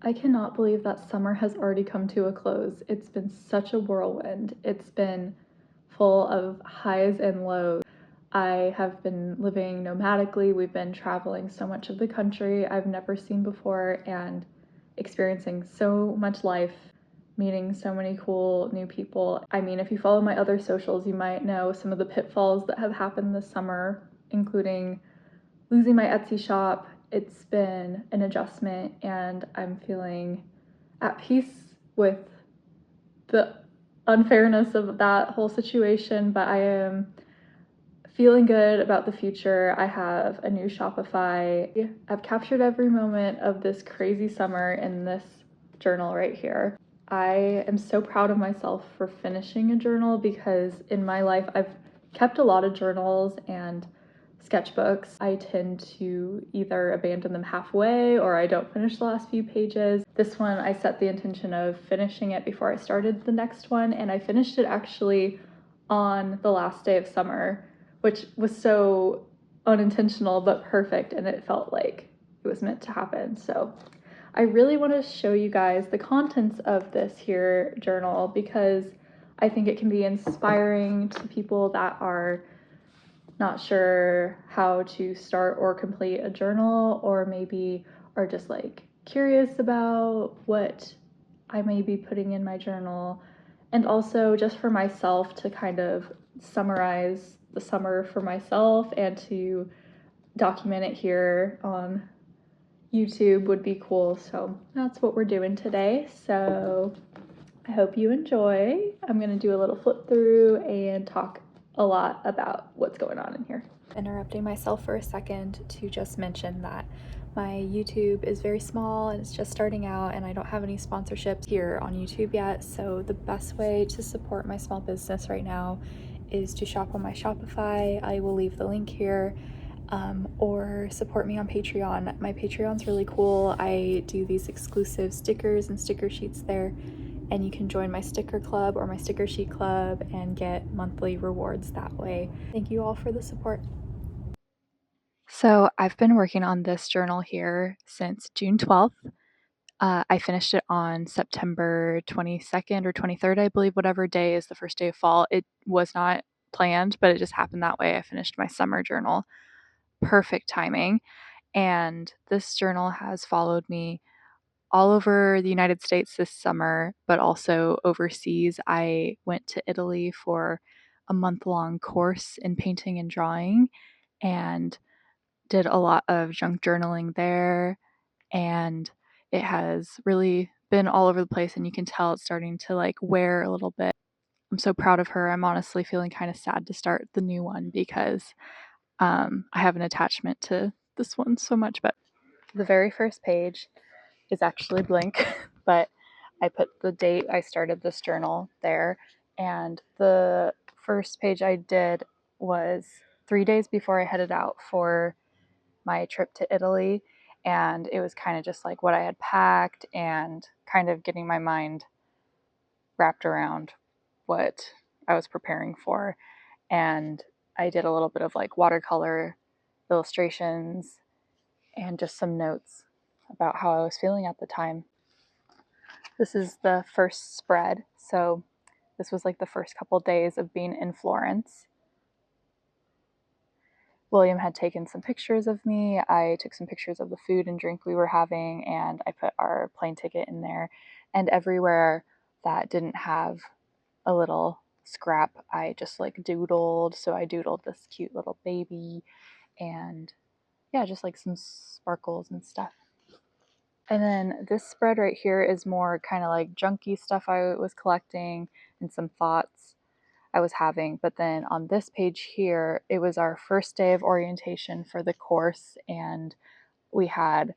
I cannot believe that summer has already come to a close. It's been such a whirlwind. It's been full of highs and lows. I have been living nomadically. We've been traveling so much of the country I've never seen before and experiencing so much life, meeting so many cool new people. I mean, if you follow my other socials, you might know some of the pitfalls that have happened this summer, including losing my Etsy shop. It's been an adjustment, and I'm feeling at peace with the unfairness of that whole situation, but I am feeling good about the future. I have a new Shopify. I've captured every moment of this crazy summer in this journal right here. I am so proud of myself for finishing a journal because in my life I've kept a lot of journals and sketchbooks. I tend to either abandon them halfway or I don't finish the last few pages. This one I set the intention of finishing it before I started the next one, and I finished it actually on the last day of summer, which was so unintentional but perfect, and it felt like it was meant to happen. So I really want to show you guys the contents of this here journal because I think it can be inspiring to people that are not sure how to start or complete a journal, or maybe are just like curious about what I may be putting in my journal, and also just for myself to kind of summarize the summer for myself and to document it here on YouTube would be cool. So that's what we're doing today. So I hope you enjoy. I'm going to do a little flip through and talk a lot about what's going on in here. Interrupting myself for a second to just mention that my YouTube is very small and it's just starting out, and I don't have any sponsorships here on YouTube yet. So the best way to support my small business right now is to shop on my Shopify. I will leave the link here. Or support me on Patreon. My Patreon's really cool. I do these exclusive stickers and sticker sheets there, and you can join my sticker club or my sticker sheet club and get monthly rewards that way. Thank you all for the support. So I've been working on this journal here since June 12th. I finished it on September 22nd or 23rd, I believe, whatever day is the first day of fall. It was not planned, but it just happened that way. I finished my summer journal. Perfect timing. And this journal has followed me all over the United States this summer, but also overseas. I went to Italy for a month-long course in painting and drawing and did a lot of junk journaling there. And it has really been all over the place, and you can tell it's starting to like wear a little bit. I'm so proud of her. I'm honestly feeling kind of sad to start the new one because I have an attachment to this one so much. But the very first page is actually blank, but I put the date I started this journal there. And the first page I did was 3 days before I headed out for my trip to Italy. And it was kind of just like what I had packed and kind of getting my mind wrapped around what I was preparing for. And I did a little bit of like watercolor illustrations and just some notes about how I was feeling at the time. This is the first spread, so this was like the first couple days of being in Florence. William had taken some pictures of me. I took some pictures of the food and drink we were having, and I put our plane ticket in there. And everywhere that didn't have a little scrap, I just like doodled. So I doodled this cute little baby and yeah, just like some sparkles and stuff. And then this spread right here is more kind of like junky stuff I was collecting and some thoughts I was having. But then on this page here, it was our first day of orientation for the course, and we had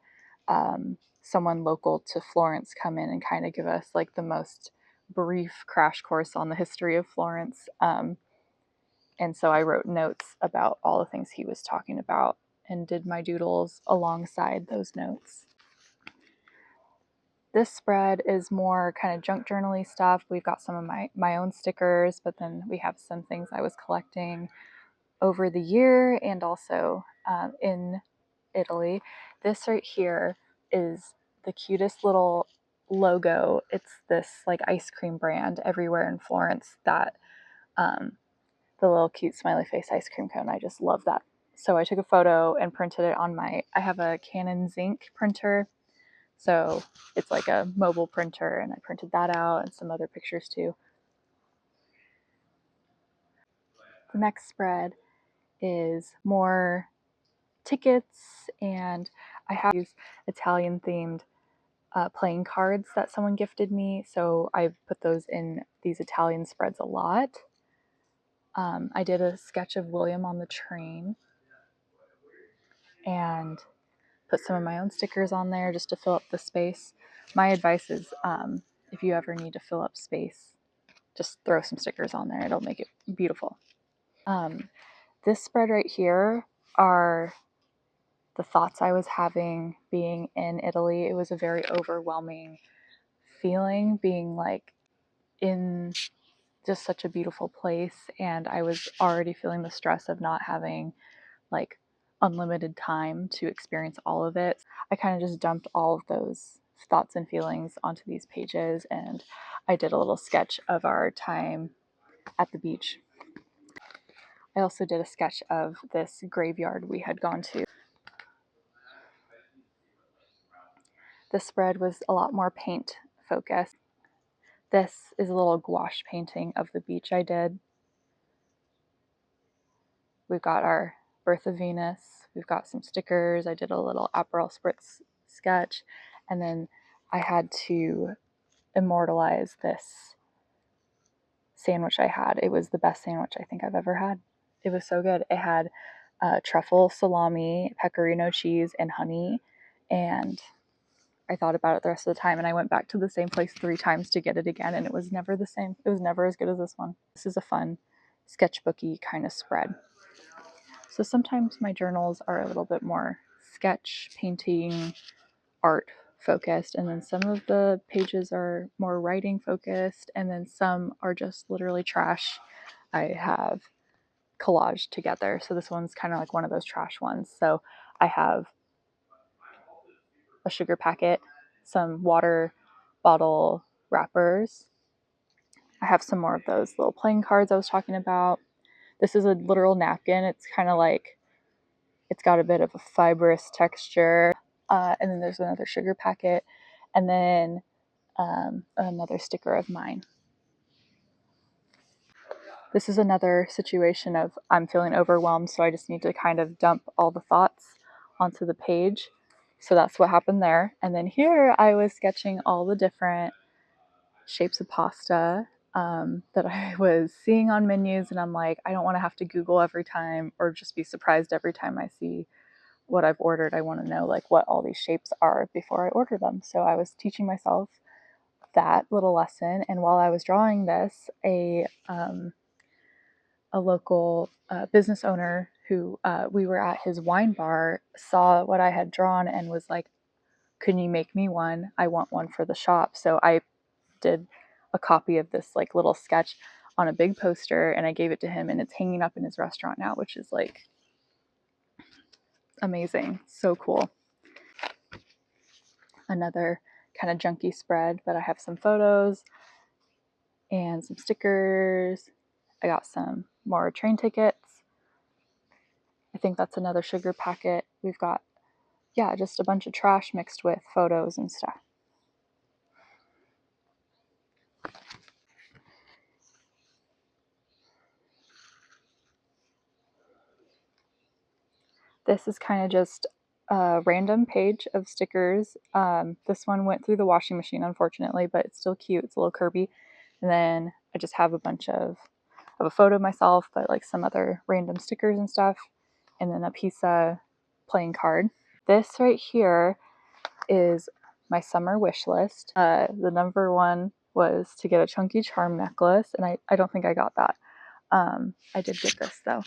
someone local to Florence come in and kind of give us like the most brief crash course on the history of Florence. And so I wrote notes about all the things he was talking about and did my doodles alongside those notes. This spread is more kind of junk journal-y stuff. We've got some of my own stickers, but then we have some things I was collecting over the year and also in Italy. This right here is the cutest little logo. It's this like ice cream brand everywhere in Florence that the little cute smiley face ice cream cone. I just love that. So I took a photo and printed it on I have a Canon Zinc printer. So it's like a mobile printer, and I printed that out and some other pictures too. The next spread is more tickets, and I have these Italian themed playing cards that someone gifted me. So I put those in these Italian spreads a lot. I did a sketch of William on the train and put some of my own stickers on there just to fill up the space. My advice is if you ever need to fill up space, just throw some stickers on there. It'll make it beautiful. This spread right here are the thoughts I was having being in Italy. It was a very overwhelming feeling being like in just such a beautiful place, and I was already feeling the stress of not having like unlimited time to experience all of it. I kind of just dumped all of those thoughts and feelings onto these pages, and I did a little sketch of our time at the beach. I also did a sketch of this graveyard we had gone to. The spread was a lot more paint focused. This is a little gouache painting of the beach I did. We've got our Birth of Venus. We've got some stickers. I did a little Aperol Spritz sketch. And then I had to immortalize this sandwich I had. It was the best sandwich I think I've ever had. It was so good. It had truffle, salami, pecorino cheese, and honey. And I thought about it the rest of the time, and I went back to the same place 3 times to get it again, and it was never the same. It was never as good as this one. This is a fun sketchbooky kind of spread. So sometimes my journals are a little bit more sketch, painting, art focused, and then some of the pages are more writing focused, and then some are just literally trash. I have collaged together. So this one's kind of like one of those trash ones. So I have a sugar packet, some water bottle wrappers. I have some more of those little playing cards I was talking about. This is a literal napkin. It's kind of like, it's got a bit of a fibrous texture. And then there's another sugar packet, and then another sticker of mine. This is another situation of I'm feeling overwhelmed, so I just need to kind of dump all the thoughts onto the page. So that's what happened there. And then here I was sketching all the different shapes of pasta that I was seeing on menus, and I'm like, I don't want to have to Google every time or just be surprised every time I see what I've ordered. I want to know like what all these shapes are before I order them. So I was teaching myself that little lesson, and while I was drawing this, a local business owner who we were at his wine bar saw what I had drawn and was like, can you make me one? I want one for the shop. So I did a copy of this like little sketch on a big poster, and I gave it to him, and it's hanging up in his restaurant now, which is like amazing. So cool. Another kind of junky spread, but I have some photos and some stickers. I got some more train tickets. I think that's another sugar packet. We've got, yeah, just a bunch of trash mixed with photos and stuff. This is kind of just a random page of stickers. This one went through the washing machine, unfortunately, but it's still cute. It's a little Kirby. And then I just have a bunch of a photo of myself, but like some other random stickers and stuff. And then a piece playing card. This right here is my summer wish list. The number one was to get a chunky charm necklace, and I don't think I got that. I did get this though.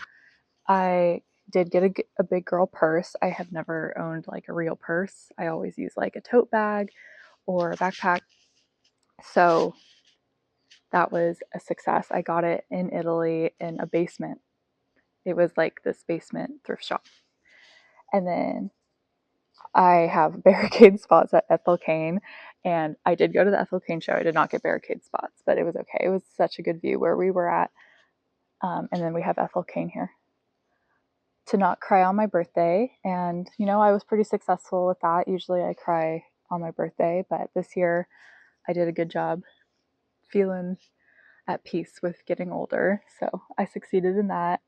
I did get a big girl purse. I have never owned like a real purse. I always use like a tote bag or a backpack. So that was a success. I got it in Italy in a basement. It was like this basement thrift shop. And then I have barricade spots at Ethel Kane, and I did go to the Ethel Kane show. I did not get barricade spots, but it was okay. It was such a good view where we were at. And then we have Ethel Kane here. To not cry on my birthday, and I was pretty successful with that. Usually I cry on my birthday, but this year I did a good job feeling at peace with getting older, so I succeeded in that.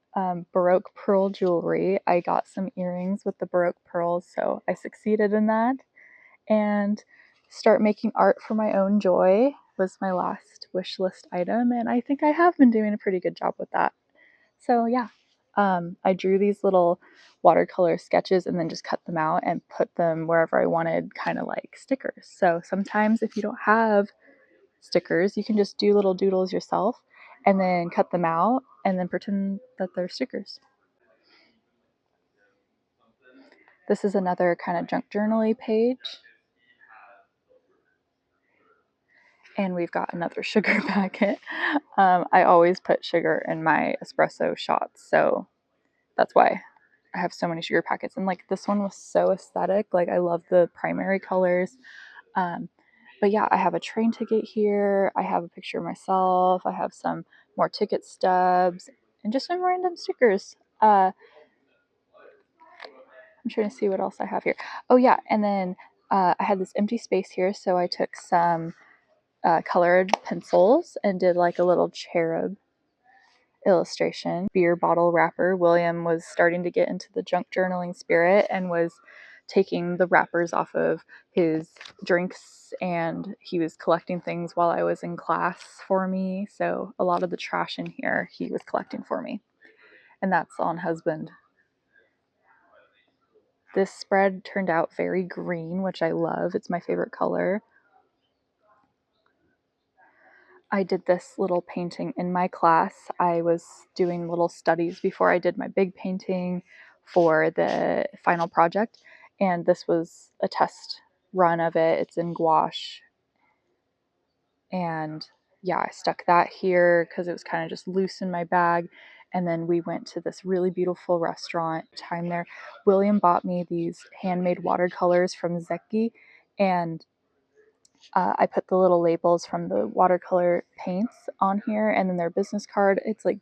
Baroque pearl jewelry. I got some earrings with the Baroque pearls, so I succeeded in that. And start making art for my own joy was my last wish list item, and I think I have been doing a pretty good job with that. So yeah, I drew these little watercolor sketches and then just cut them out and put them wherever I wanted, kind of like stickers. So sometimes if you don't have stickers, you can just do little doodles yourself and then cut them out and then pretend that they're stickers. This is another kind of junk journal-y page. And we've got another sugar packet. I always put sugar in my espresso shots, so that's why I have so many sugar packets. And like this one was so aesthetic. Like I love the primary colors. But yeah, I have a train ticket here. I have a picture of myself. I have some more ticket stubs and just some random stickers. I'm trying to see what else I have here. Oh yeah, and then I had this empty space here, so I took some colored pencils and did like a little cherub illustration. Beer bottle wrapper. William was starting to get into the junk journaling spirit and was taking the wrappers off of his drinks, and he was collecting things while I was in class for me. So a lot of the trash in here he was collecting for me. And that's on husband. This spread turned out very green, which I love. It's my favorite color. I did this little painting in my class. I was doing little studies before I did my big painting for the final project, and this was a test run of it. It's in gouache, and yeah, I stuck that here because it was kind of just loose in my bag. And then we went to this really beautiful restaurant. Time there, William bought me these handmade watercolors from Zeki, and I put the little labels from the watercolor paints on here, and then their business card. It's like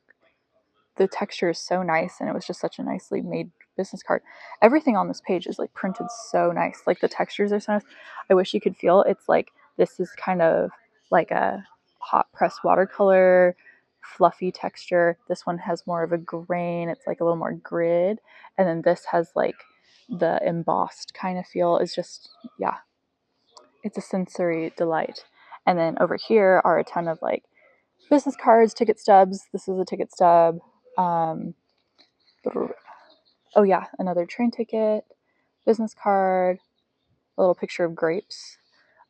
the texture is so nice, and it was just such a nicely made business card. Everything on this page is like printed so nice. Like the textures are so nice. I wish you could feel. It's like this is kind of like a hot press watercolor, fluffy texture. This one has more of a grain. It's like a little more grid, and then this has like the embossed kind of feel. It's just, yeah, it's a sensory delight. And then over here are a ton of like business cards, ticket stubs. This is a ticket stub. Oh yeah, another train ticket, business card, a little picture of grapes,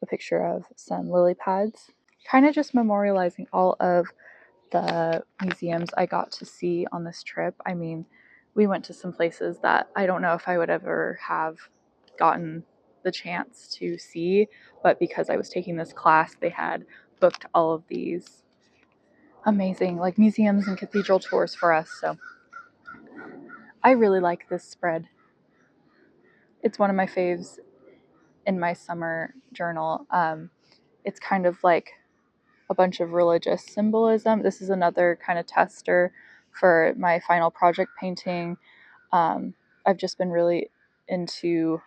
a picture of some lily pads. Kind of just memorializing all of the museums I got to see on this trip. I mean, we went to some places that I don't know if I would ever have gotten the chance to see, but because I was taking this class, they had booked all of these amazing like museums and cathedral tours for us. So I really like this spread. It's one of my faves in my summer journal. It's kind of like a bunch of religious symbolism. This is another kind of tester for my final project painting. I've just been really into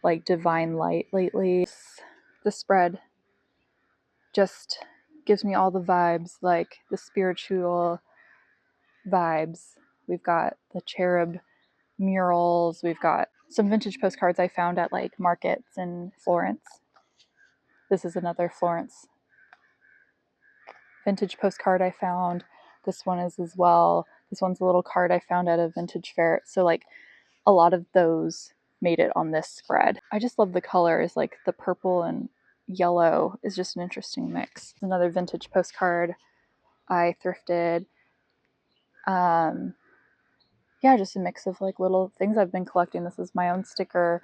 like divine light lately. The spread just gives me all the vibes, like the spiritual vibes. We've got the cherub murals. We've got some vintage postcards I found at like markets in Florence. This is another Florence vintage postcard I found. This one is as well. This one's a little card I found at a vintage fair. So like a lot of those made it on this spread. I just love the colors, like the purple and yellow is just an interesting mix. Another vintage postcard I thrifted. Yeah, just a mix of like little things I've been collecting. This is my own sticker.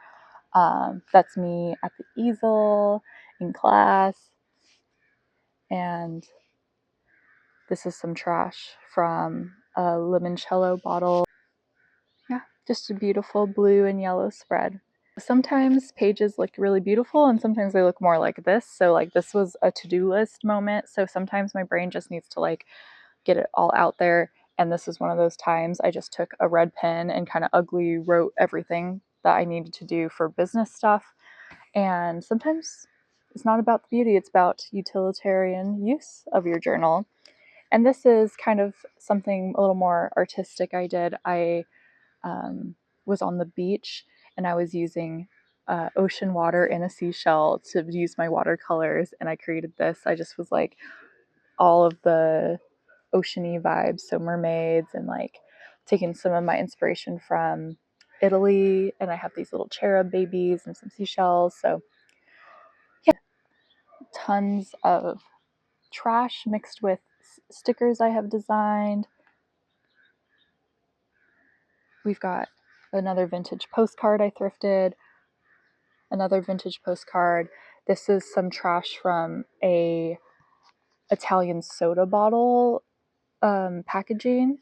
That's me at the easel in class. And this is some trash from a limoncello bottle. Yeah, just a beautiful blue and yellow spread. sometimes pages look really beautiful and sometimes they look more like this. So like this was a to-do list moment. So sometimes my brain just needs to like get it all out there. And this is one of those times I just took a red pen and kind of ugly wrote everything that I needed to do for business stuff. And sometimes it's not about the beauty, it's about utilitarian use of your journal. And this is kind of something a little more artistic I did. I was on the beach and I was using ocean water in a seashell to use my watercolors, and I created this. I just was like all of the oceany vibes, so mermaids, and like taking some of my inspiration from Italy, and I have these little cherub babies and some seashells. So yeah, tons of trash mixed with stickers I have designed. We've got another vintage postcard I thrifted, another vintage postcard. This is some trash from a Italian soda bottle packaging,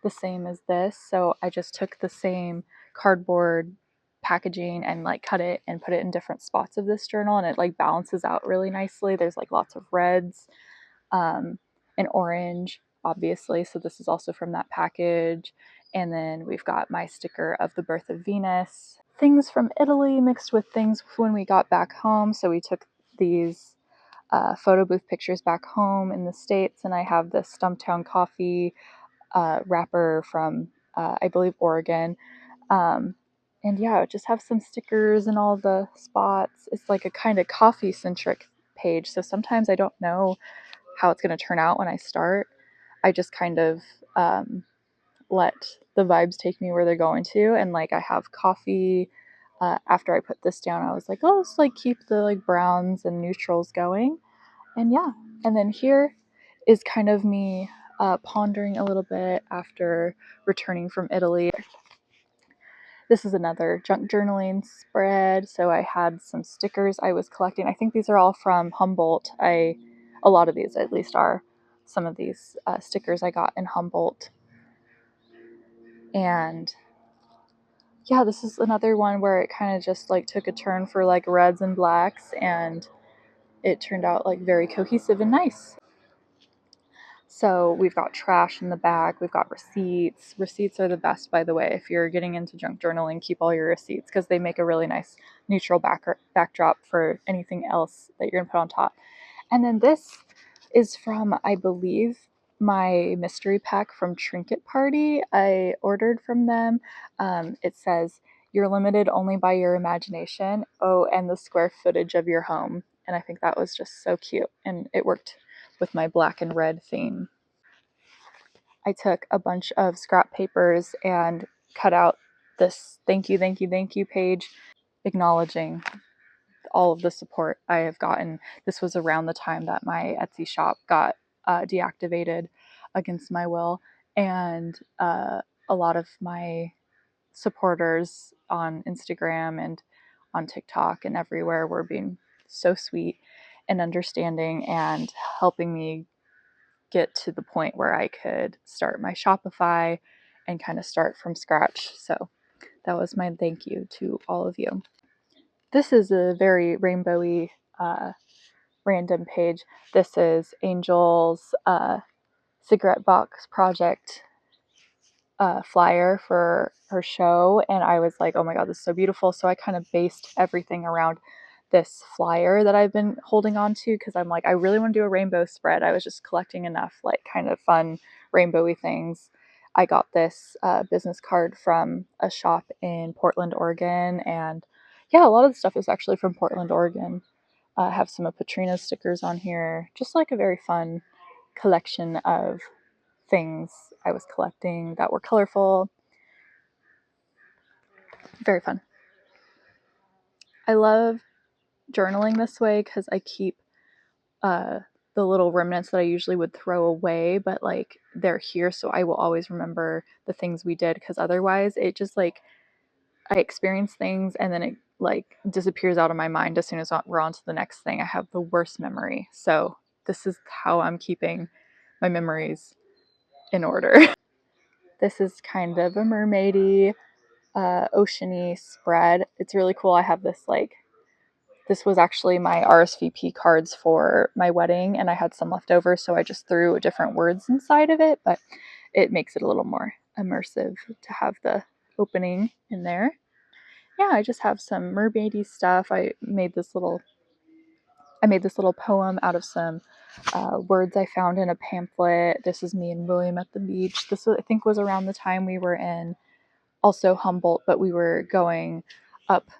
the same as this. So I just took the same cardboard packaging and like cut it and put it in different spots of this journal, and it like balances out really nicely. There's like lots of reds and orange, obviously. So this is also from that package. And then we've got my sticker of the birth of Venus. Things from Italy mixed with things when we got back home. So we took these photo booth pictures back home in the States, and I have this Stumptown Coffee wrapper from, I believe, Oregon. And yeah, just have some stickers in all the spots. It's like a kind of coffee centric page. So sometimes I don't know how it's going to turn out when I start. I just kind of let the vibes take me where they're going to. And like I have coffee. After I put this down, I was like, oh, let's like keep the like browns and neutrals going. And yeah, and then here is kind of me pondering a little bit after returning from Italy. This is another junk journaling spread. So I had some stickers I was collecting. I think these are all from Humboldt. A lot of these at least are some of these stickers I got in Humboldt. And yeah, this is another one where it kind of just like took a turn for like reds and blacks, and it turned out like very cohesive and nice. So we've got trash in the back, we've got receipts. Receipts are the best, by the way. If you're getting into junk journaling, keep all your receipts because they make a really nice neutral backdrop for anything else that you're gonna put on top. And then this is from, I believe, my mystery pack from Trinket Party. I ordered from them. It says, "You're limited only by your imagination. Oh, and the square footage of your home." And I think that was just so cute, and it worked with my black and red theme. I took a bunch of scrap papers and cut out this thank you, thank you, thank you page acknowledging all of the support I have gotten. This was around the time that my Etsy shop got deactivated against my will, and a lot of my supporters on Instagram and on TikTok and everywhere were being so sweet and understanding and helping me get to the point where I could start my Shopify and kind of start from scratch. So that was my thank you to all of you. This is a very rainbowy random page. This is Angel's cigarette box project flyer for her show, and I was like, oh my god, this is so beautiful. So I kind of based everything around this flyer that I've been holding on to because I'm like, I really want to do a rainbow spread. I was just collecting enough like kind of fun rainbowy things. I got this business card from a shop in Portland, Oregon, and yeah, a lot of the stuff is actually from Portland, Oregon. I have some of Patrina's stickers on here, just like a very fun collection of things I was collecting that were colorful. Very fun. I love journaling this way because I keep the little remnants that I usually would throw away, but like they're here, so I will always remember the things we did, because otherwise it just like I experience things and then it like disappears out of my mind as soon as we're on to the next thing. I have the worst memory, so this is how I'm keeping my memories in order. This is kind of a mermaidy oceany spread. It's really cool. I have this this was actually my RSVP cards for my wedding, and I had some left over, so I just threw different words inside of it, but it makes it a little more immersive to have the opening in there. Yeah, I just have some mermaidy stuff. I made this little poem out of some words I found in a pamphlet. This is me and William at the beach. This, I think, was around the time we were in also Humboldt, but we were going up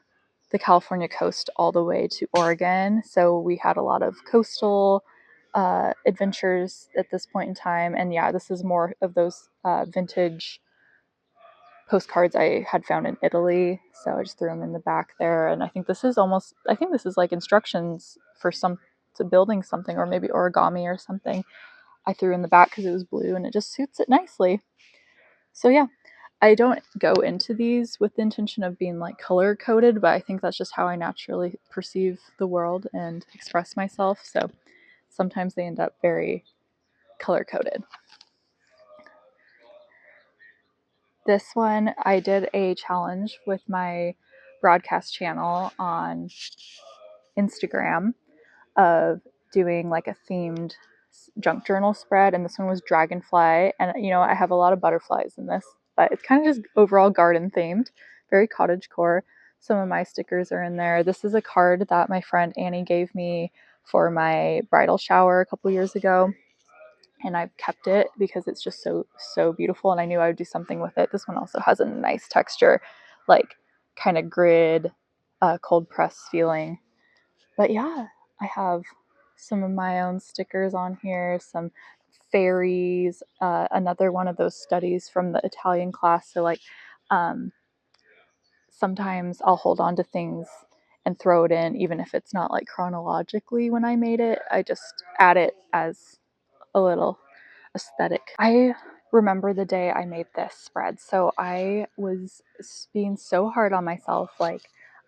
the California coast all the way to Oregon. So we had a lot of coastal adventures at this point in time. And yeah, this is more of those vintage postcards I had found in Italy. So I just threw them in the back there. And I think this is like instructions for to building something, or maybe origami or something. I threw in the back because it was blue and it just suits it nicely. So yeah, I don't go into these with the intention of being like color coded, but I think that's just how I naturally perceive the world and express myself. So sometimes they end up very color coded. This one, I did a challenge with my broadcast channel on Instagram of doing like a themed junk journal spread, and this one was dragonfly. And I have a lot of butterflies in this, but it's kind of just overall garden themed, very cottagecore. Some of my stickers are in there. This is a card that my friend Annie gave me for my bridal shower a couple years ago, and I've kept it because it's just so beautiful, and I knew I would do something with it. This one also has a nice texture, like kind of grid, cold press feeling. But yeah, I have some of my own stickers on here, some fairies, another one of those studies from the Italian class. So um, sometimes I'll hold on to things and throw it in, even if it's not like chronologically when I made it. I just add it as a little aesthetic. I remember the day I made this spread. So I was being so hard on myself. Like,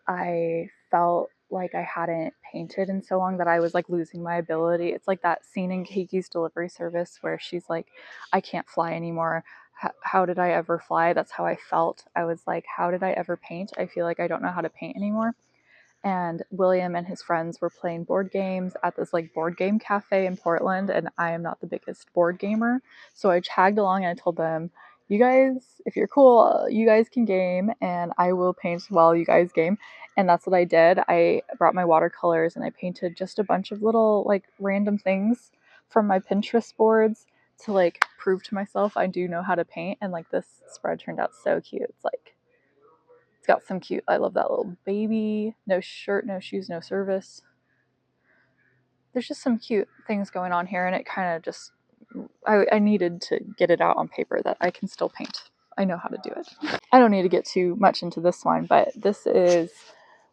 I felt like I hadn't painted in so long that I was like losing my ability. It's like that scene in Kiki's Delivery Service where she's like, I can't fly anymore. How did I ever fly? That's how I felt. I was like, how did I ever paint? I feel like I don't know how to paint anymore. And William and his friends were playing board games at this like board game cafe in Portland, and I am not the biggest board gamer, so I tagged along and I told them, you guys, if you're cool, you guys can game and I will paint while you guys game. And that's what I did. I brought my watercolors and I painted just a bunch of little like random things from my Pinterest boards to like prove to myself I do know how to paint. And like this spread turned out so cute. It's got some cute, I love that little baby, no shirt, no shoes, no service. There's just some cute things going on here, and it kind of just, I needed to get it out on paper that I can still paint. I know how to do it. I don't need to get too much into this one, but this is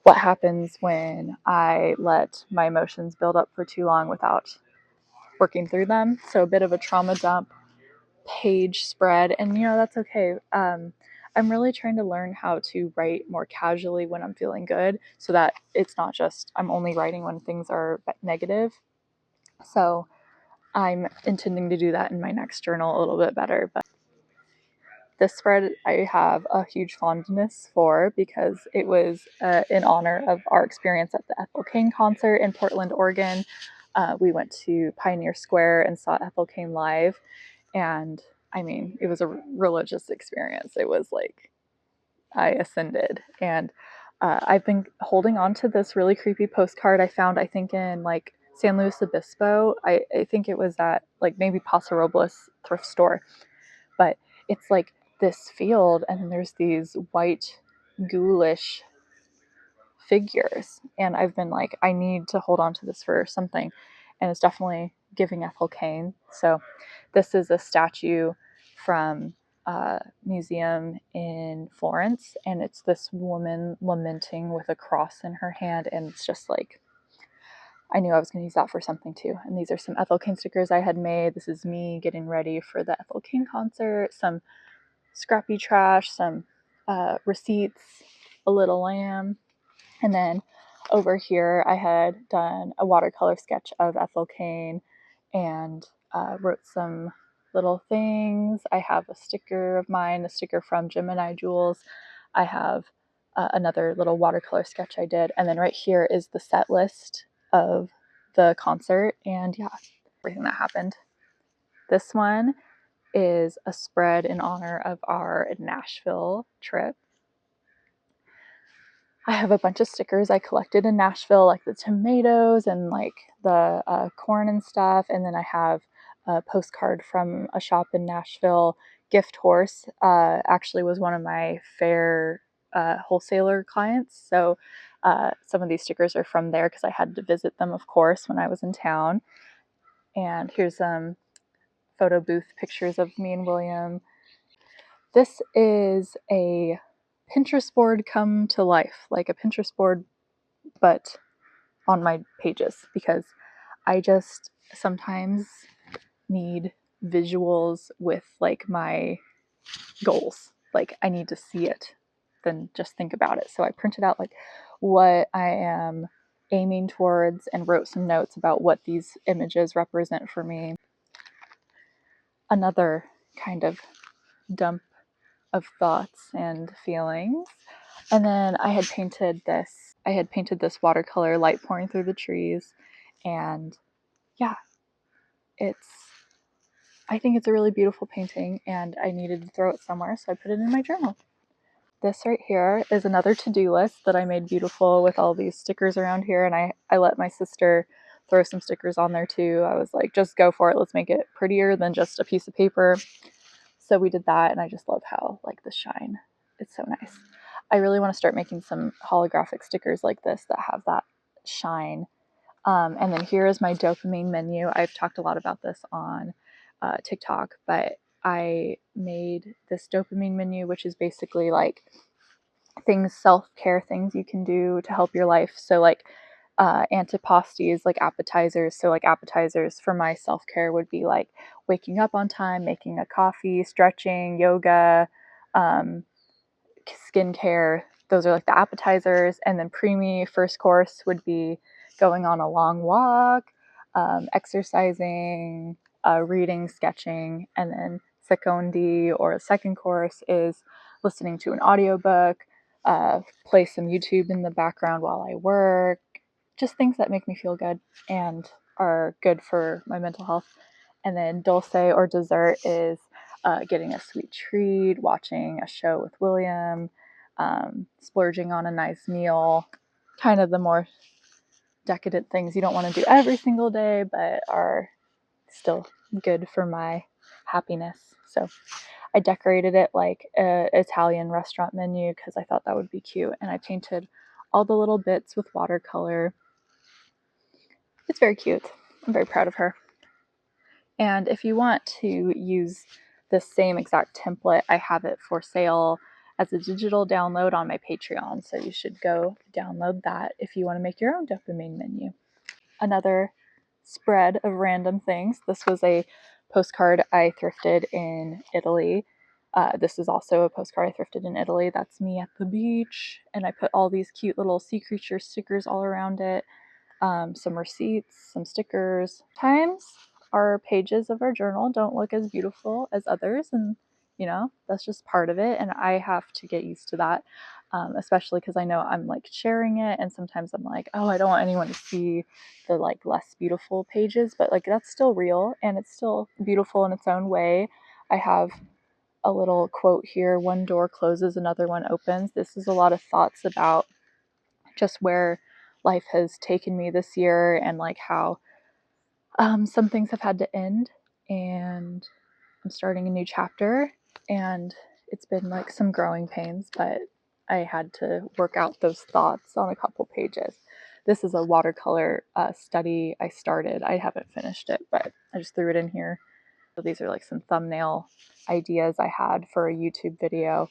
what happens when I let my emotions build up for too long without working through them. So a bit of a trauma dump page spread, and that's okay. I'm really trying to learn how to write more casually when I'm feeling good, so that it's not just I'm only writing when things are negative. So I'm intending to do that in my next journal a little bit better. But this spread I have a huge fondness for because it was in honor of our experience at the Ethel King concert in Portland, Oregon. We went to Pioneer Square and saw Ethel King live. And I mean, it was a religious experience. It was like I ascended. And I've been holding on to this really creepy postcard I found, I think, in like San Luis Obispo. I think it was at like maybe Paso Robles thrift store. But it's like this field, and then there's these white, ghoulish figures. And I've been like, I need to hold on to this for something. And it's definitely giving Ethel Cain. So this is a statue from a museum in Florence, and it's this woman lamenting with a cross in her hand, and it's just like, I knew I was going to use that for something too. And these are some Ethel King stickers I had made. This is me getting ready for the Ethel King concert, some scrappy trash, some receipts, a little lamb. And then over here, I had done a watercolor sketch of Ethel Cain and wrote some little things. I have a sticker of mine, a sticker from Gemini Jewels. I have another little watercolor sketch I did. And then right here is the set list of the concert and yeah, everything that happened. This one is a spread in honor of our Nashville trip. I have a bunch of stickers I collected in Nashville, like the tomatoes and like the corn and stuff. And then I have a postcard from a shop in Nashville. Gift Horse actually was one of my fair wholesaler clients. So some of these stickers are from there because I had to visit them, of course, when I was in town. And here's some photo booth pictures of me and William. This is a Pinterest board come to life, like a Pinterest board, but on my pages, because I just sometimes need visuals with like my goals. Like I need to see it than just think about it. So I printed out like what I am aiming towards and wrote some notes about what these images represent for me. Another kind of dump of thoughts and feelings. And then I had painted this watercolor light pouring through the trees. And yeah, I think it's a really beautiful painting and I needed to throw it somewhere, so I put it in my journal. This right here is another to-do list that I made beautiful with all these stickers around here, and I let my sister throw some stickers on there too. I was like, just go for it. Let's make it prettier than just a piece of paper. So we did that, and I just love how like the shine. It's so nice. I really want to start making some holographic stickers like this that have that shine. And then here is my dopamine menu. I've talked a lot about this on TikTok, but I made this dopamine menu, which is basically like things, self-care things you can do to help your life. So like antipasties, like appetizers. So like appetizers for my self-care would be like waking up on time, making a coffee, stretching, yoga, um, skincare. Those are like the appetizers. And then preemie first course would be going on a long walk, exercising, reading, sketching. And then secondi or the second course is listening to an audiobook, play some YouTube in the background while I work, just things that make me feel good and are good for my mental health. And then dulce or dessert is getting a sweet treat, watching a show with William, splurging on a nice meal, kind of the more decadent things you don't want to do every single day, but are still good for my happiness. So I decorated it like an Italian restaurant menu because I thought that would be cute. And I painted all the little bits with watercolor. It's very cute. I'm very proud of her. And if you want to use the same exact template, I have it for sale as a digital download on my Patreon. So you should go download that if you want to make your own dopamine menu. Another spread of random things. This was a postcard I thrifted in Italy. This is also a postcard I thrifted in Italy. That's me at the beach. And I put all these cute little sea creature stickers all around it. Some receipts, some stickers. Times our pages of our journal don't look as beautiful as others, and that's just part of it, and I have to get used to that, especially because I know I'm like sharing it, and sometimes I'm like, oh, I don't want anyone to see the like less beautiful pages, but like that's still real and it's still beautiful in its own way. I have a little quote here: one door closes, another one opens. This is a lot of thoughts about just where life has taken me this year and like how some things have had to end, and I'm starting a new chapter, and it's been like some growing pains, but I had to work out those thoughts on a couple pages. This is a watercolor study I started. I haven't finished it, but I just threw it in here. So these are like some thumbnail ideas I had for a YouTube video.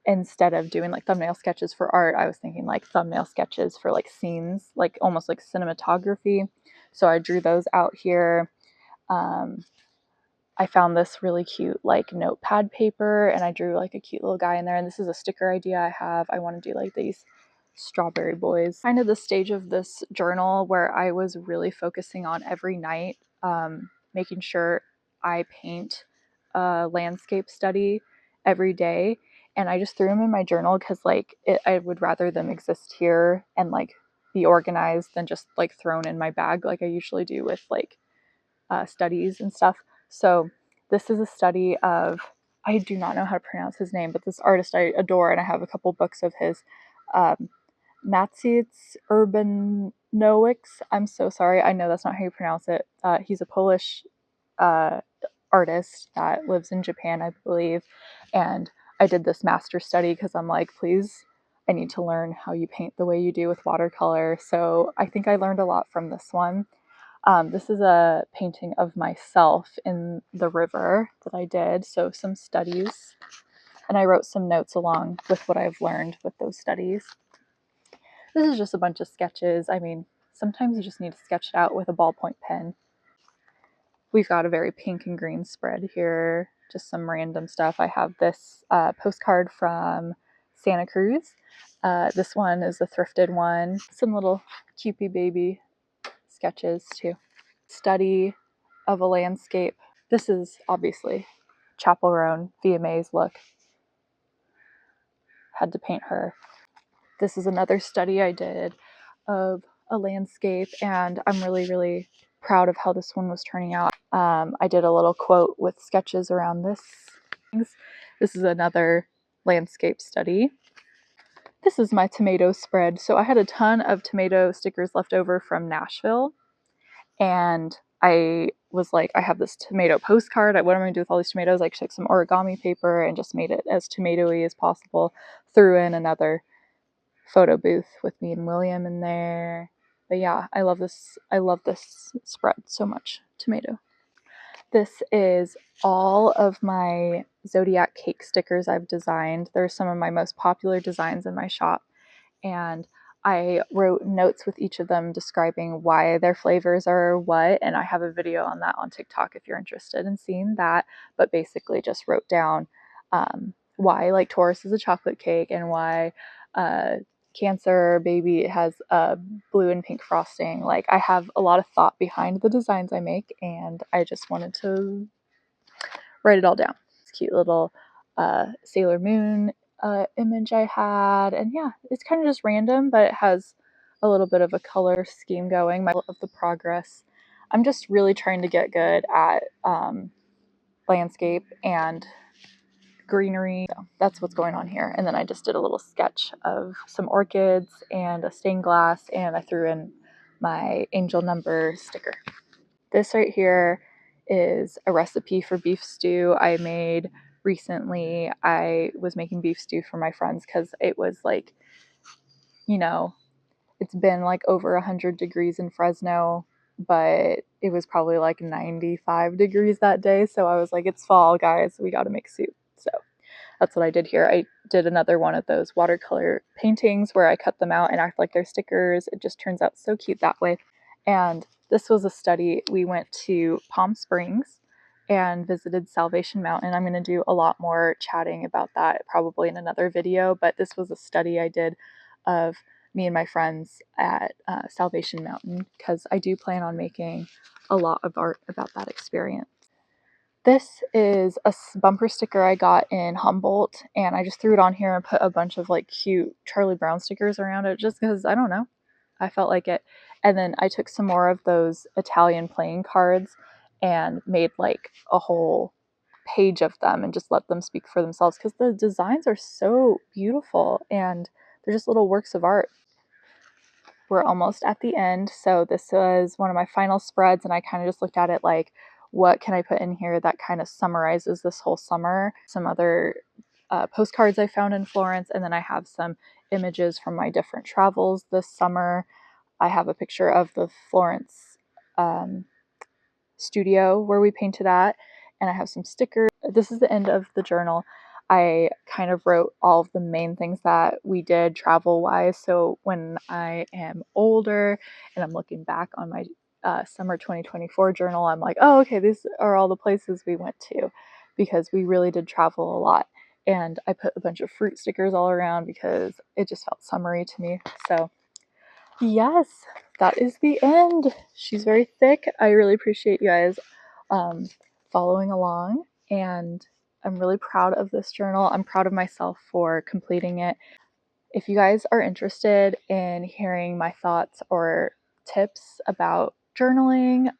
Instead of doing like thumbnail sketches for art, I was thinking like thumbnail sketches for like scenes, like almost like cinematography. So I drew those out here. I found this really cute like notepad paper and I drew like a cute little guy in there. And this is a sticker idea I have. I want to do like these strawberry boys. Kind of the stage of this journal where I was really focusing on every night, making sure I paint a landscape study every day. and I just threw them in my journal because like I would rather them exist here and like be organized than just like thrown in my bag like I usually do with like studies and stuff. So this is a study of, I do not know how to pronounce his name, but this artist I adore, and I have a couple books of his. Maciej Urbanowicz's. I'm so sorry. I know that's not how you pronounce it. He's a Polish uh, artist that lives in Japan, I believe. And I did this master study because I'm like, please, I need to learn how you paint the way you do with watercolor. So I think I learned a lot from this one. This is a painting of myself in the river that I did. So some studies. And I wrote some notes along with what I've learned with those studies. This is just a bunch of sketches. I mean, sometimes you just need to sketch it out with a ballpoint pen. We've got a very pink and green spread here, just some random stuff. I have this postcard from Santa Cruz. This one is a thrifted one. Some little cupie baby sketches too. Study of a landscape. This is obviously Chapel Roan, VMA's look. Had to paint her. This is another study I did of a landscape, and I'm really, really proud of how this one was turning out. I did a little quote with sketches around this. This is another landscape study. This is my tomato spread. So I had a ton of tomato stickers left over from Nashville, and I was like, I have this tomato postcard. What am I going to do with all these tomatoes? I took some origami paper and just made it as tomatoey as possible. Threw in another photo booth with me and William in there. But yeah, I love this spread so much. Tomato. This is all of my Zodiac cake stickers I've designed. They're some of my most popular designs in my shop, and I wrote notes with each of them describing why their flavors are what, and I have a video on that on TikTok if you're interested in seeing that. But basically just wrote down why like Taurus is a chocolate cake, and why Cancer baby has a blue and pink frosting. Like, I have a lot of thought behind the designs I make, and I just wanted to write it all down. It's cute little Sailor Moon image I had, and yeah, it's kind of just random, but it has a little bit of a color scheme going. Of the progress. I'm just really trying to get good at landscape and greenery. So that's what's going on here. And then I just did a little sketch of some orchids and a stained glass, and I threw in my angel number sticker. This right here is a recipe for beef stew I made recently. I was making beef stew for my friends because it was like, you know, it's been like over 100 degrees in Fresno, but it was probably like 95 degrees that day. So I was like, it's fall, guys. We got to make soup. So that's what I did here. I did another one of those watercolor paintings where I cut them out and act like they're stickers. It just turns out so cute that way. And this was a study. We went to Palm Springs and visited Salvation Mountain. I'm going to do a lot more chatting about that probably in another video, but this was a study I did of me and my friends at Salvation Mountain, because I do plan on making a lot of art about that experience. This is a bumper sticker I got in Humboldt, and I just threw it on here and put a bunch of like cute Charlie Brown stickers around it just because, I don't know, I felt like it. And then I took some more of those Italian playing cards and made like a whole page of them and just let them speak for themselves because the designs are so beautiful and they're just little works of art. We're almost at the end, so this was one of my final spreads, and I kind of just looked at it like, what can I put in here that kind of summarizes this whole summer? Some other postcards I found in Florence, and then I have some images from my different travels this summer. I have a picture of the Florence studio where we painted at, and I have some stickers. This is the end of the journal. I kind of wrote all of the main things that we did travel wise. So when I am older and I'm looking back on my summer 2024 journal, I'm like, oh, okay, these are all the places we went to, because we really did travel a lot. And I put a bunch of fruit stickers all around because it just felt summery to me. So yes, that is the end. She's very thick. I really appreciate you guys following along, and I'm really proud of this journal. I'm proud of myself for completing it. If you guys are interested in hearing my thoughts or tips about journaling,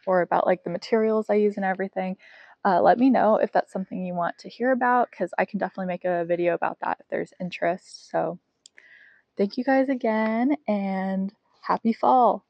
or about like the materials I use and everything, let me know if that's something you want to hear about, because I can definitely make a video about that if there's interest. So thank you guys again, and happy fall.